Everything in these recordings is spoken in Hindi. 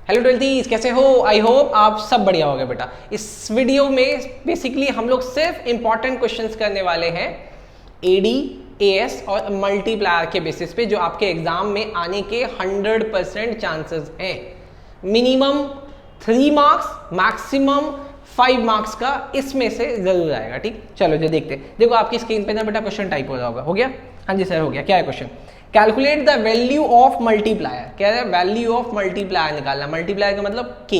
हेलो ट्वेल्थीज, कैसे हो? आई होप आप सब बढ़िया हो गए बेटा। इस वीडियो में बेसिकली हम लोग सिर्फ इंपॉर्टेंट क्वेश्चंस करने वाले हैं एडी, एएस और मल्टीप्लायर के बेसिस पे, जो आपके एग्जाम में आने के 100% चांसेस हैं। मिनिमम 3 मार्क्स, मैक्सिमम 5 मार्क्स का इसमें से जरूर आएगा। ठीक, चलो जो देखते हैं। देखो आपकी स्क्रीन पे ना बेटा क्वेश्चन टाइप हो रहा होगा। हो गया? हाँ जी सर हो गया। क्या है question? Calculate the value of multiplier. क्या है? वैल्यू ऑफ मल्टीप्लायर निकालना। मल्टीप्लायर का मतलब के।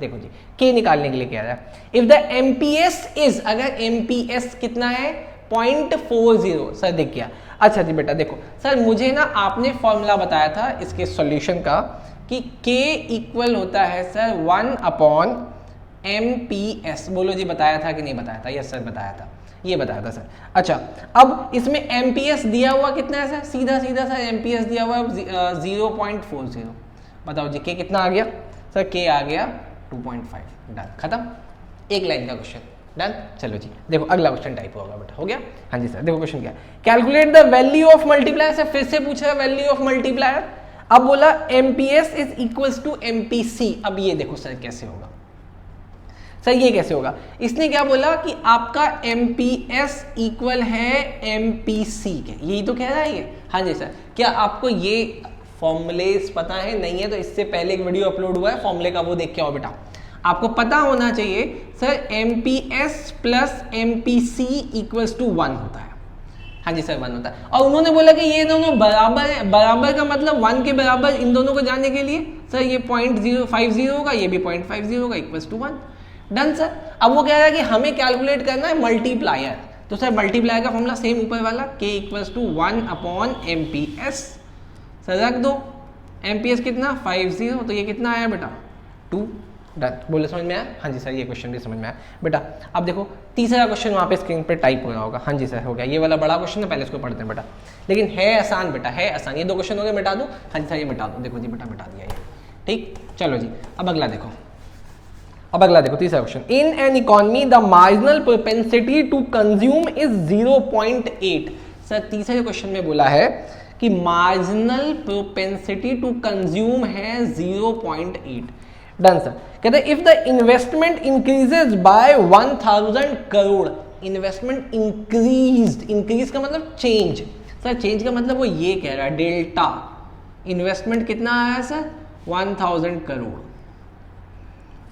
देखो जी, के निकालने के लिए कह रहा है। इफ द एमपीएस इज, अगर एमपीएस कितना है 0.40। सर दिख गया। अच्छा जी बेटा देखो सर, मुझे ना आपने फॉर्मूला बताया था इसके सॉल्यूशन का कि k इक्वल होता है सर 1/MPS। बोलो जी, बताया था कि नहीं बताया था? यस सर बताया था, ये बताया था सर। अच्छा, अब इसमें एमपीएस दिया हुआ कितना है सर? सीधा सीधा सर एमपीएस दिया हुआ 0.40। बताओ जी के कितना आ गया सर? के आ गया 2.5। डन, खत्म। एक लाइन का क्वेश्चन, डन। चलो जी देखो अगला क्वेश्चन टाइप होगा बेटा। हो गया? हाँ जी सर। देखो क्वेश्चन क्या है? Calculate the value of multiplier. Sir फिर से पूछ रहा है वैल्यू ऑफ मल्टीप्लायर। अब बोला MPS is equals to MPC. अब ये देखो सर कैसे होगा सर, ये कैसे होगा? इसने क्या बोला कि आपका MPS इक्वल है MPC के। यही तो कह रहा है ये। हाँ जी सर। क्या आपको ये फॉर्मूलेस पता है? नहीं है तो इससे पहले एक वीडियो अपलोड हुआ है फॉर्मूले का, वो देख के आओ बेटा। आपको पता होना चाहिए sir MPS plus MPC equals to 1 होता है। हाँ जी सर 1 होता है। और उन्होंने बोला कि ये दोनों बराबर है। बराबर का मतलब 1 के बराबर इन दोनों को जानने के लिए सर ये 0.050 होगा, ये भी 0.50 होगा, इक्वल्स टू 1। Done sir. अब वो कह रहा है कि हमें कैलकुलेट करना है मल्टीप्लायर। तो सर मल्टीप्लायर का फॉर्मूला सेम ऊपर वाला, k equals to 1/MPS। Sir रख दो। MPS कितना? 50। तो ये कितना आया बेटा? 2। डन। बोले समझ में आया? हाँ जी सर, ये क्वेश्चन भी समझ में आया बेटा। अब देखो तीसरा क्वेश्चन वहाँ पे स्क्रीन पे टाइप हो रहा होगा। हाँ जी सर हो गया। ये वाला बड़ा क्वेश्चन है, पहले इसको पढ़ते हैं बेटा। लेकिन है आसान बेटा, है आसान। ये 2 क्वेश्चन हो गए, मिटा दो। हाँ जी सर ये मिटा दो। देखो जी बेटा मिटा दिया ये। ठीक, चलो जी अब अगला देखो। अब अगला देखो तीसरा question. In an economy the marginal propensity to consume is 0.8। Sir तीसरे क्वेश्चन में बोला है कि मार्जिनल प्रोपेंसिटी टू कंज्यूम है 0.8। Done sir. कहते हैं if the investment increases by 1000 crore. Investment increased, increase का मतलब चेंज। सर चेंज का मतलब वो ये कह रहा है डेल्टा। इन्वेस्टमेंट कितना आया सर? 1000 करोड़।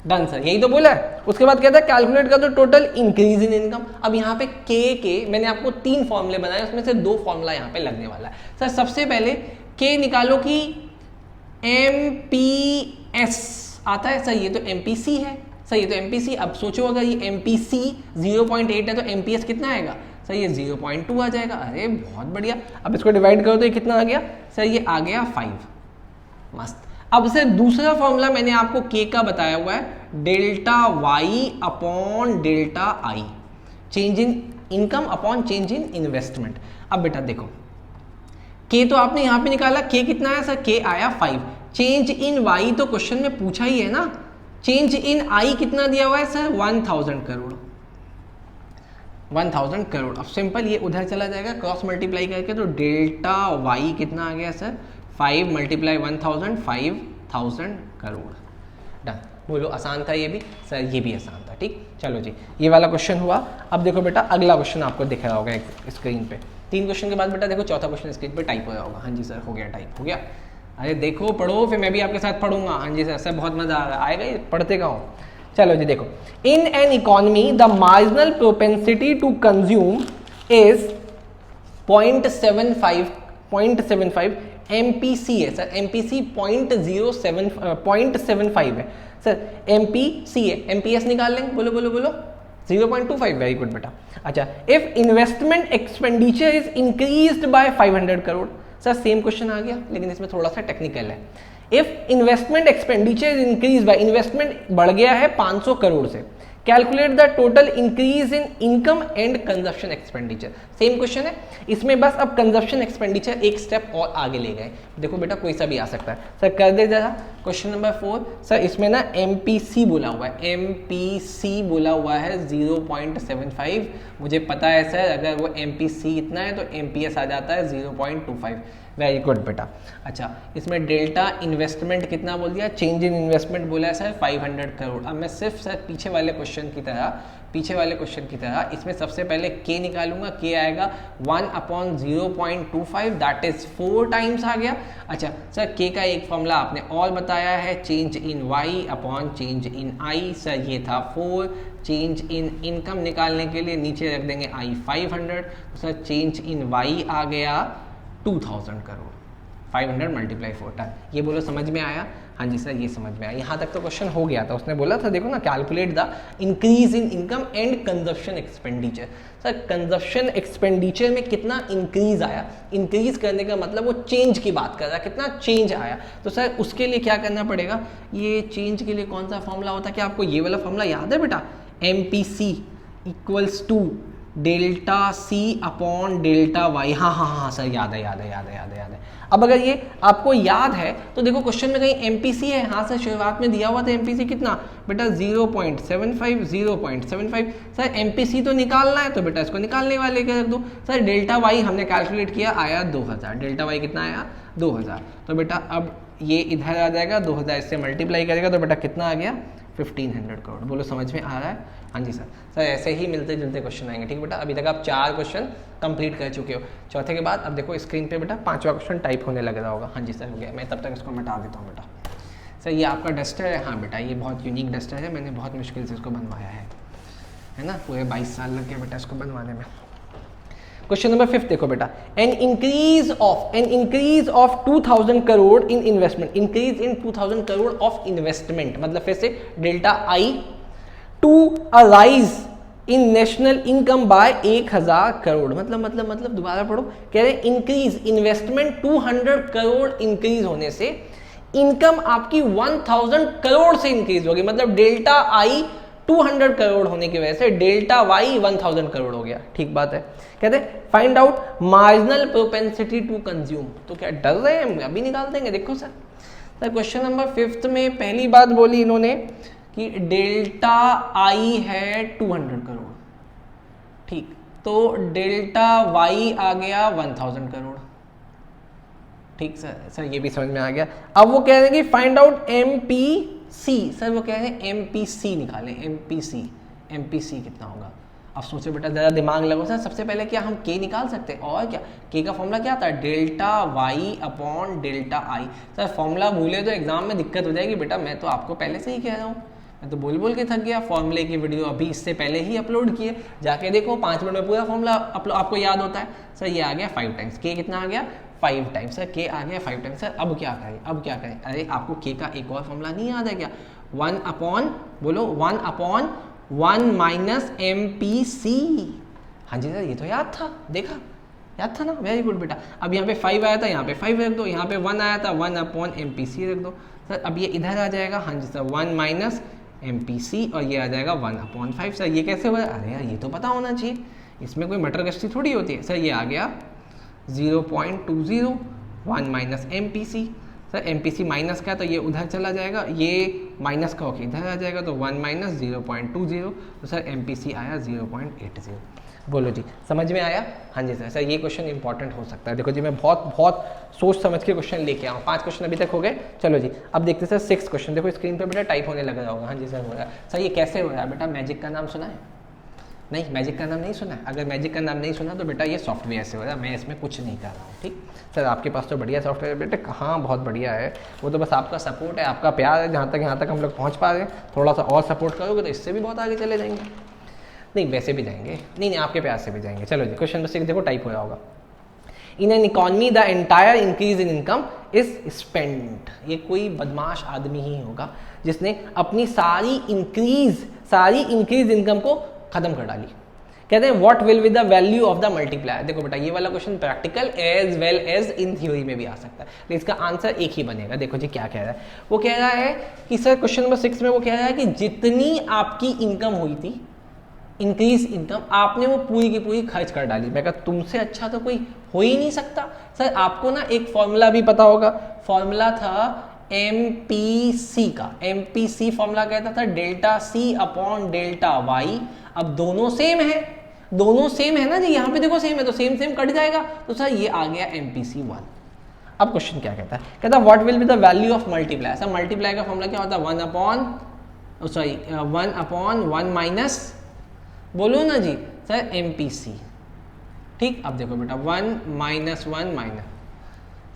डन सर, यही तो बोला है। उसके बाद कहता है कैलकुलेट कर दो टोटल इंक्रीज इन इनकम। अब यहाँ पे के मैंने आपको 3 फॉर्मूले बनाए, उसमें से 2 फॉर्मूला यहाँ पे लगने वाला है। सर सबसे पहले के निकालो कि एमपीएस आता है। सर ये तो एमपीसी है। सर ये तो एमपीसी। अब सोचो अगर ये एमपीसी 0.8 है तो एमपीएस कितना आएगा? सर ये 0.2 आ जाएगा। अरे बहुत बढ़िया। अब इसको डिवाइड करो तो ये कितना आ गया? सर ये आ गया 5। मस्त। अब से दूसरा फॉर्मूला मैंने आपको के का बताया हुआ है, delta Y upon delta I. Change in income upon change in investment. अब बेटा देखो के तो आपने यहां पे निकाला, के कितना है सर? के आया 5। चेंज इन वाई तो क्वेश्चन में पूछा ही है ना। चेंज इन आई कितना दिया हुआ है सर? 1000 करोड़। 1000 करोड़। अब सिंपल ये उधर चला जाएगा, क्रॉस मल्टीप्लाई करके तो डेल्टा वाई कितना आ गया सर? 5 मल्टीप्लाई 1000, 5000 करोड़। डन। बोलो आसान था ये भी? सर ये भी आसान था। ठीक, चलो जी ये वाला क्वेश्चन हुआ। अब देखो बेटा अगला क्वेश्चन आपको दिख रहा होगा स्क्रीन पे। 3 क्वेश्चन के बाद बेटा देखो चौथा क्वेश्चन स्क्रीन पे टाइप हो रहा होगा। हाँ जी सर हो गया, टाइप हो गया। अरे देखो पढ़ो, फिर मैं भी आपके साथ पढ़ूंगा। हाँ जी सर बहुत मजा आ रहा आएगा, पढ़ते का हूँ। चलो जी देखो, in an economy the marginal propensity to consume is 0.75 MPC है सर। MPC 0.75 है सर। MPC है, MPS निकाल लेंगे। बोलो बोलो बोलो। 0.25। वेरी गुड बेटा। अच्छा, if investment expenditure is increased by 500 crore. Sir same question आ गया, लेकिन इसमें थोड़ा सा टेक्निकल है। If investment expenditure is increase by, investment बढ़ गया है 500 करोड़ से। Calculate the total increase in income and consumption expenditure. Same question है, इसमें बस अब कंजप्शन एक्सपेंडिचर एक स्टेप और आगे ले गए। देखो बेटा कोई सा भी आ सकता है। सर कर दे जरा क्वेश्चन नंबर 4। सर इसमें ना MPC बोला हुआ है, MPC बोला हुआ है 0.75। मुझे पता है सर अगर वो MPC इतना है तो MPS आ जाता है 0.25। वेरी गुड बेटा। अच्छा, इसमें डेल्टा इन्वेस्टमेंट कितना बोल दिया, चेंज इन इन्वेस्टमेंट बोला है सर 500 करोड़। अब मैं सिर्फ सर पीछे वाले क्वेश्चन की तरह इसमें सबसे पहले के निकालूंगा, के आएगा 1/0.25 दैट इज 4 टाइम्स आ गया। अच्छा सर के का एक फॉर्मूला आपने और बताया है, change in Y upon change in I, sir ये था 4। चेंज इन इनकम निकालने के लिए नीचे रख देंगे आई 500, तो सर चेंज इन वाई आ गया 2000 करोड़। 500 मल्टीप्लाई 4 टन, ये बोलो समझ में आया? हाँ जी सर ये समझ में आया। यहाँ तक तो क्वेश्चन हो गया था, उसने बोला था देखो ना, calculate the increase in income and consumption expenditure. Sir consumption expenditure में कितना इंक्रीज आया, इंक्रीज करने का मतलब वो चेंज की बात कर रहा है, कितना चेंज आया। तो सर उसके लिए क्या करना पड़ेगा, ये चेंज के लिए कौन सा फॉर्मूला होता है, क्या आपको ये वाला फॉर्मूला याद है बेटा, MPC equals to delta C upon delta Y. हाँ सर याद है। अब अगर ये आपको याद है तो देखो क्वेश्चन में कहीं MPC है, हाँ सर शुरुआत में दिया हुआ था MPC कितना बेटा 0.75 सर MPC तो निकालना है तो बेटा इसको निकालने वाले के रख दो। सर डेल्टा वाई हमने कैलकुलेट किया आया 2000, डेल्टा वाई कितना आया 2000, तो बेटा अब ये इधर आ जाएगा 2000 इससे मल्टीप्लाई करेगा तो बेटा कितना आ गया 1500 करोड़। बोलो समझ में आ रहा है? हाँ जी सर ऐसे ही मिलते जुलते क्वेश्चन आएंगे, ठीक बेटा। अभी तक आप 4 क्वेश्चन कंप्लीट कर चुके हो, चौथे के बाद अब देखो स्क्रीन पे बेटा 5वां क्वेश्चन टाइप होने लग रहा होगा। हाँ जी सर हो गया, मैं तब तक इसको मिटा देता हूँ बेटा। सर ये आपका डस्टर है, हाँ बेटा ये बहुत यूनिक डस्टर है, मैंने बहुत मुश्किल से इसको बनवाया है ना, पूरे 22 साल लग गए बेटा इसको बनवाने में। क्वेश्चन नंबर 5 देखो बेटा, an increase of 2000 crore in investment, increase in 2000 crore of investment, मतलब फिर से delta I to a rise in national income by 1000 crore, मतलब दोबारा पढ़ो, कह रहे इंक्रीज इन्वेस्टमेंट 200 करोड़ इंक्रीज होने से इनकम आपकी 1000 करोड़ से इंक्रीज होगी, मतलब डेल्टा आई 200 करोड़ होने की वजह से डेल्टा वाई 1000 करोड़ हो गया। ठीक बात है। कहते हैं find out marginal propensity to consume, तो क्या डर रहे हैं हम, अभी निकाल देंगे। देखो सर क्वेश्चन नंबर 5 में पहली बात बोली इन्होंने कि डेल्टा आई है 200 करोड़, ठीक, तो डेल्टा वाई आ गया 1000 करोड़, ठीक सर ये भी समझ में आ गया। अब वो कह रहे हैं कि फाइंड आउट MPC, सर वो कह रहे हैं MPC निकालें, MPC कितना होगा। अब सोचो बेटा ज़रा दिमाग लगाओ सर, सबसे पहले क्या हम के निकाल सकते हैं, और क्या के का फॉर्मूला क्या था, delta Y upon delta I. Sir formula भूले तो एग्जाम में दिक्कत हो जाएगी बेटा, मैं तो आपको पहले से ही कह रहा हूँ, मैं तो बोल के थक गया। फॉर्मूले की वीडियो अभी इससे पहले ही अपलोड किए, जाके देखो 5 मिनट में पूरा फॉर्मूला आपको याद होता है। सर ये आ गया 5 टाइम्स, के कितना आ गया 5 टाइम्स, सर के आ गया 5 टाइम्स। सर अब क्या करें, अरे आपको के का एक और फॉर्मूला नहीं याद है क्या, 1 अपॉन 1 माइनस MPC। हाँ जी सर ये तो याद था, देखा याद था ना, वेरी गुड बेटा। अब यहाँ पे 5 आया था, यहाँ पे 5 रख दो, यहाँ पे 1 आया था 1 अपॉन MPC रख दो। सर अब ये इधर आ जाएगा, हाँ जी सर 1 माइनस MPC, और ये आ जाएगा 1 अपॉन 5। सर ये कैसे हुआ, अरे यार ये तो पता होना चाहिए, इसमें कोई मटर गश्ती थोड़ी होती है। सर ये आ गया 0.20, 1 minus MPC। Sir MPC minus का तो ये उधर चला जाएगा, ये माइनस का होकर इधर आ जाएगा, तो 1 माइनस 0.20, तो सर MPC आया 0.80। बोलो जी समझ में आया? हाँ जी सर ये क्वेश्चन इंपॉर्टेंट हो सकता है। देखो जी मैं बहुत सोच समझ के क्वेश्चन लेके आऊँ, 5 क्वेश्चन अभी तक हो गए। चलो जी अब देखते हैं सर 6 क्वेश्चन, देखो स्क्रीन पे बेटा टाइप होने लगा होगा। हाँ जी सर हो रहा है। सर ये कैसे हो रहा है बेटा, मैजिक का नाम सुना है? नहीं मैजिक का नाम नहीं सुना है। अगर मैजिक का नाम नहीं सुना तो बेटा ये सॉफ्टवेयर से हो रहा है, मैं इसमें कुछ नहीं कर रहा हूँ, ठीक। सर आपके पास तो बढ़िया सॉफ्टवेयर बेटे, कहाँ बहुत बढ़िया है, वो तो बस आपका सपोर्ट है, आपका प्यार है, यहाँ तक हम लोग पहुँच पा रहे हैं। थोड़ा सा और सपोर्ट करोगे तो इससे भी बहुत आगे चले जाएंगे। नहीं वैसे भी जाएंगे, नहीं आपके प्यार से भी जाएंगे। चलो जी क्वेश्चन नंबर 6 देखो टाइप हो रहा होगा, in an economy the entire increase in income is spent. ये कोई बदमाश आदमी ही होगा जिसने अपनी सारी इंक्रीज इनकम को खत्म कर डाली। कहते हैं what will be the value of the multiplier. देखो बेटा ये वाला question practical as well as in theory में भी आ सकता है, लेकिन इसका आंसर एक ही बनेगा। देखो जी क्या कह रहा है, वो कह रहा है कि सर क्वेश्चन नंबर 6 में वो कह रहा है कि जितनी आपकी इनकम हुई थी, इंक्रीज इनकम, आपने वो पूरी की पूरी खर्च कर डाली। मैं कहा तुमसे अच्छा तो कोई हो ही नहीं सकता। सर आपको ना एक फॉर्मूला भी पता होगा, फॉर्मूला था MPC का। MPC फॉर्मूला कहता था delta C upon delta Y. अब दोनों सेम है ना जी, यहाँ पे देखो सेम है तो सेम कट जाएगा, तो सर ये आ गया MPC 1। अब क्वेश्चन क्या कहता है, कहता है what will be the value of multiply. Sir multiply का फॉर्मूला क्या होता है, 1/1 माइनस, बोलो ना जी सर MPC। ठीक, अब देखो बेटा 1 माइनस 1 माइनस,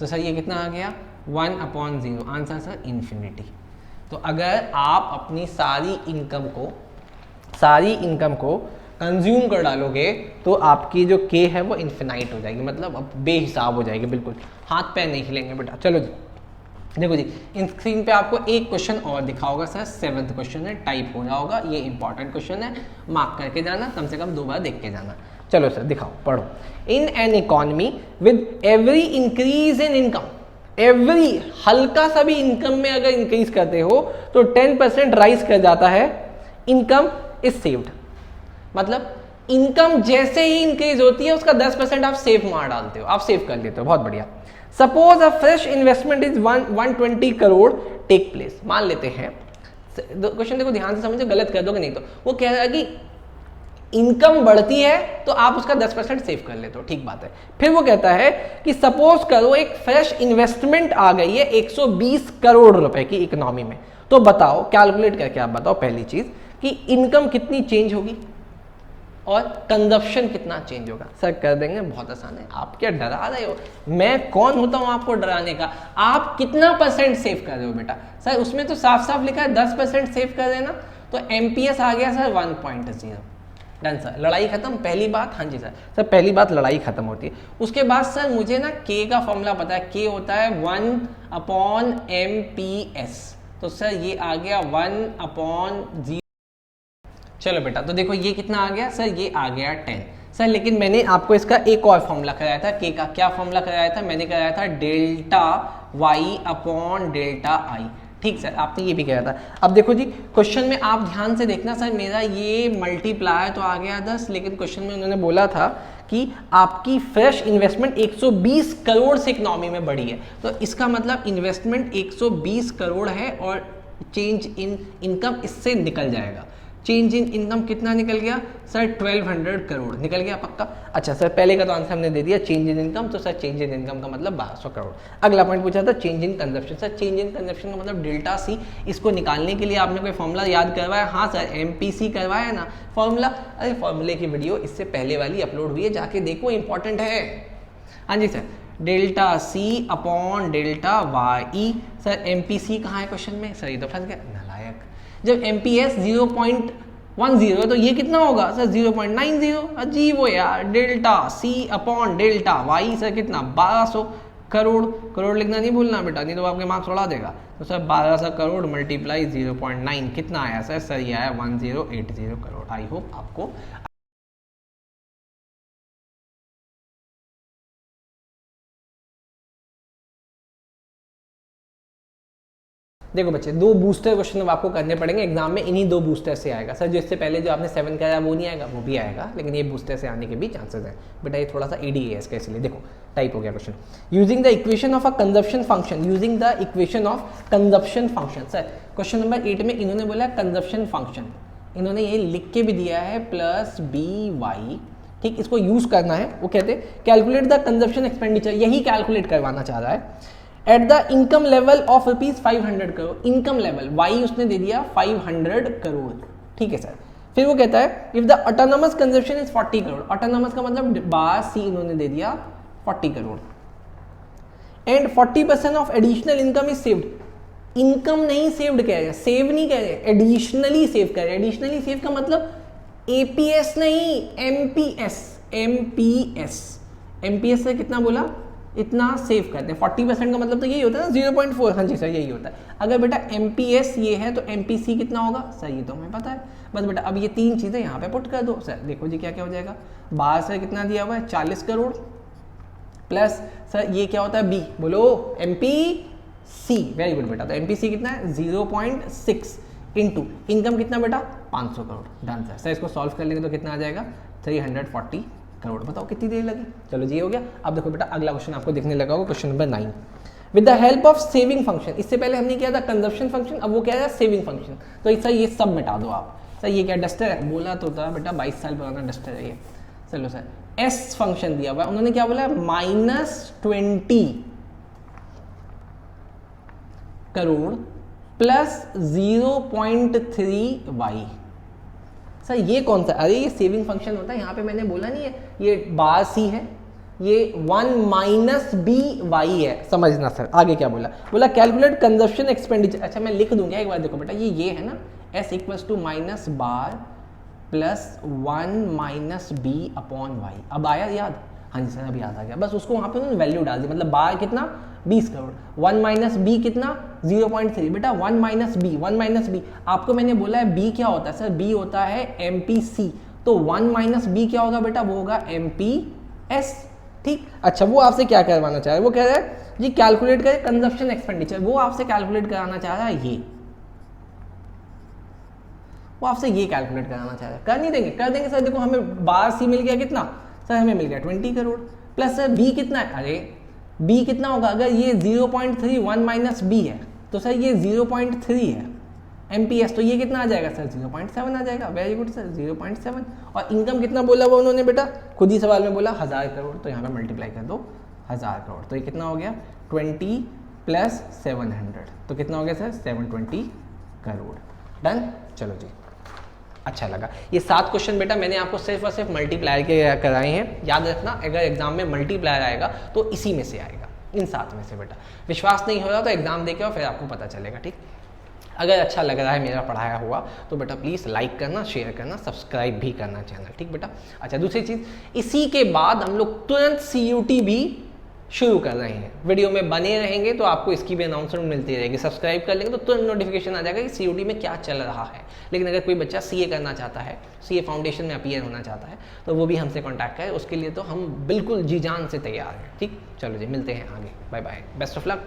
तो सर ये कितना आ गया 1/0, आंसर सर इन्फिनिटी। तो अगर आप अपनी सारी इनकम को कंज्यूम कर डालोगे तो आपकी जो K है वो इन्फिनाइट हो जाएगी, मतलब अब बेहिसाब हो जाएगी, बिल्कुल हाथ पैर नहीं हिलेंगे बेटा। चलो जी देखो जी, इन स्क्रीन पे आपको एक क्वेश्चन और दिखा होगा सर, 7th क्वेश्चन है, टाइप हो रहा होगा, ये इंपॉर्टेंट क्वेश्चन है, मार्क करके जाना, कम से कम 2 बार देख के जाना। चलो सर दिखाओ, पढ़ो। इन an economy with every increase in income, every हल्का सा भी इनकम में अगर इंक्रीज करते हो तो 10% राइज कर जाता है, इनकम इज सेव्ड। मतलब इनकम जैसे ही इंक्रीज होती है उसका 10% आप सेव मार डालते हो, आप सेव कर लेते हो, बहुत बढ़िया। Suppose a fresh investment is 120 crore take place, मान लेते हैं, क्वेश्चन देखो ध्यान से समझो, गलत कर दोगे नहीं तो। वो कह रहा है कि इनकम बढ़ती है तो आप उसका 10% सेव कर लेते हो, ठीक बात है। फिर वो कहता है कि सपोज करो एक फ्रेश इन्वेस्टमेंट आ गई है 120 करोड़ रुपए की इकोनॉमी में, तो बताओ कैलकुलेट करके आप बताओ पहली चीज कि इनकम कितनी चेंज होगी और कंजप्शन कितना चेंज होगा। सर कर देंगे, बहुत आसान है, आप क्या डरा रहे हो, मैं कौन होता हूं आपको डराने का, आप कितना % सेव कर रहे हो बेटा। सर उसमें तो साफ साफ लिखा है 10% सेव कर देना, तो MPS आ गया सर 1.0, डन सर, लड़ाई खत्म। पहली बात, हाँ जी सर पहली बात लड़ाई खत्म होती है। उसके बाद सर मुझे ना K का फॉर्मूला पता है, K होता है 1/MPS, तो सर ये आ गया 1/0। चलो बेटा, तो देखो ये कितना आ गया सर, ये आ गया 10 सर। लेकिन मैंने आपको इसका एक और फॉर्मूला कराया था K का, क्या फॉर्मूला कराया था, मैंने कराया था डेल्टा Y/डेल्टा I। ठीक सर, आपने ये भी कराया था। अब देखो जी क्वेश्चन में आप ध्यान से देखना सर, मेरा ये मल्टीप्लाई तो आ गया 10, लेकिन क्वेश्चन में उन्होंने बोला था कि आपकी फ्रेश इन्वेस्टमेंट 120 करोड़ से इकोनॉमी में बढ़ी है, तो इसका मतलब इन्वेस्टमेंट 120 करोड़ है और चेंज इन इनकम इससे निकल जाएगा। चेंज इन इनकम कितना निकल गया सर, 1200 करोड़ निकल गया पक्का। अच्छा सर पहले का तो आंसर हमने दे दिया चेंज इन इनकम, तो सर चेंज इन इनकम का मतलब 1200 करोड़। अगला पॉइंट पूछा था change in consumption, sir change in consumption का मतलब डेल्टा C। इसको निकालने के लिए आपने कोई फॉर्मूला याद करवाया, हाँ सर MPC करवाया ना फॉर्मूला, अरे फॉर्मूले की वीडियो इससे पहले वाली अपलोड हुई है, जाके देखो, इंपॉर्टेंट है। हाँ जी sir, delta C delta Y। Sir MPC कहाँ है क्वेश्चन में, सर ये तो फंस गया नालायक। जब MPS 0.10 है तो ये कितना होगा सर 0.90, अजीब हो यार। डेल्टा C/डेल्टा Y सर कितना 1200 करोड़, करोड़ लिखना नहीं भूलना बेटा, नहीं तो आपके मार्क्स उड़ा देगा। तो सर 1200 करोड़ मल्टीप्लाई 0.9 कितना आया सर ये आया 1080 करोड़। आई होप आपको देखो बच्चे, 2 बूस्टर क्वेश्चन अब आपको करने पड़ेंगे एग्जाम में, इन्हीं 2 बूस्टर से आएगा सर। जो इससे पहले जो आपने 7 कराया वो नहीं आएगा, वो भी आएगा, लेकिन ये बूस्टर से आने के भी चांसेस हैं बेटा। ये थोड़ा सा EDA है इसका, इसलिए देखो टाइप हो गया question. Using the equation of a consumption function, using the equation of consumption function. Sir question number 8 में इन्होंने बोला कंजप्शन फंक्शन, इन्होंने ये लिख के भी दिया है +BY, ठीक, इसको यूज करना है। वो कहते हैं कैलकुलेट द कंजप्शन एक्सपेंडिचर, यही कैलकुलेट करवाना चाह रहा है at the income level of ₹500 crore. Income level Y उसने दे दिया 500 करोड़, ठीक है सर। फिर वो कहता है if the autonomous consumption is 40 crore, autonomous का मतलब बार C इन्होंने दे दिया 40 crore, and 40% of additional income is saved. Income नहीं सेव्ड कह रहे, सेव नहीं कह रहे, एडिशनली सेव कह रहे। एडिशनली सेव का मतलब APS नहीं, MPS से कितना बोला, इतना सेव करते हैं। 40% का मतलब तो यही होता है ना 0.4, हाँ जी सर यही होता है। अगर बेटा MPS ये है तो MPC कितना होगा सर, ये तो हमें पता है। बस बेटा अब ये 3 चीज़ें यहाँ पे पुट कर दो सर, देखो जी क्या क्या हो जाएगा। बाहर से कितना दिया हुआ है 40 करोड़ प्लस सर ये क्या होता है B, बोलो MPC, वेरी गुड बेटा। तो MPC कितना है 0.6 इंटू इनकम कितना बेटा 500 करोड़, डन सर। इसको सॉल्व कर लेंगे तो कितना आ जाएगा 340 करोड़। बताओ कितनी देर लगी। चलो जी हो गया। अब देखो बेटा अगला क्वेश्चन आपको देखने लगा होगा, question number 9 with the help of saving function. इससे पहले हमने किया था कंजप्शन फंक्शन, अब वो क्या है सेविंग फंक्शन। तो इससे ये सब मिटा दो आप। सर ये क्या डस्टर है, बोला तो था बेटा 22 साल पुराना डस्टर है ये। चलो सर S फंक्शन दिया हुआ है, उन्होंने क्या बोला -20 करोड़ प्लस 0.3y। सर ये कौन सा, अरे ये सेविंग फंक्शन होता है, यहाँ पे मैंने बोला नहीं है ये बार सी है, ये 1 माइनस बी वाई है, समझना सर। आगे क्या बोला, बोला कैलकुलेट कंजप्शन एक्सपेंडिचर। अच्छा मैं लिख दूंगा एक बार, देखो बेटा ये है ना S equals to minus bar plus 1 minus B upon Y. अब आया याद? हाँ जी सर अभी याद आ गया। बस उसको वहाँ पे उन्होंने वैल्यू डाल दी, मतलब बार कितना 20 करोड़, 1 माइनस बी कितना 0.3। बेटा 1 माइनस बी, 1 माइनस बी आपको मैंने बोला है बी क्या होता है सर, बी होता है MPC, तो 1 माइनस बी क्या होगा बेटा, वो होगा MPS। ठीक, अच्छा वो आपसे क्या करवाना चाह रहा है, वो कह रहा है जी कैलकुलेट करें कंजप्शन एक्सपेंडिचर, वो आपसे कैलकुलेट कराना चाह रहा है ये, वो आपसे ये कैलकुलेट कराना चाह रहा है। कर नहीं देंगे, कर देंगे सर। देखो हमें बार सी मिल गया कितना सर, हमें मिल गया 20 करोड़ प्लस सर बी कितना है, अरे बी कितना होगा, अगर ये 0.3 1 माइनस बी है तो सर ये 0.3 है MPS, तो ये कितना आ जाएगा सर 0.7 आ जाएगा। Very good sir 0.7। और इनकम कितना बोला वो उन्होंने बेटा, खुद ही सवाल में बोला 1000 करोड़, तो यहाँ पे मल्टीप्लाई कर दो 1000 करोड़, तो ये कितना हो गया 20 प्लस 700, तो कितना हो गया सर 720 करोड़। डन, चलो जी अच्छा लगा। ये 7 क्वेश्चन बेटा मैंने आपको सिर्फ और सिर्फ मल्टीप्लायर के कराए हैं, याद रखना अगर एग्जाम में मल्टीप्लायर आएगा तो इसी में से आएगा, इन 7 में से बेटा। विश्वास नहीं हो रहा तो एग्जाम देके और फिर आपको पता चलेगा। ठीक, अगर अच्छा लग रहा है मेरा पढ़ाया हुआ तो बेटा प्लीज़ लाइक करना, शेयर करना, सब्सक्राइब भी करना चैनल। ठीक बेटा, अच्छा दूसरी चीज़, इसी के बाद हम लोग तुरंत CUT भी शुरू कर रहे हैं। वीडियो में बने रहेंगे तो आपको इसकी भी अनाउंसमेंट मिलती रहेगी। सब्सक्राइब कर लेंगे तो तुरंत नोटिफिकेशन आ जाएगा कि CUT में क्या चल रहा है। लेकिन अगर कोई बच्चा CA करना चाहता है, CA फाउंडेशन में अपीयर होना चाहता है, तो वो भी हमसे कॉन्टैक्ट करे, उसके लिए तो हम बिल्कुल जी जान से तैयार हैं। ठीक, चलो जी मिलते हैं आगे, bye bye, best of luck.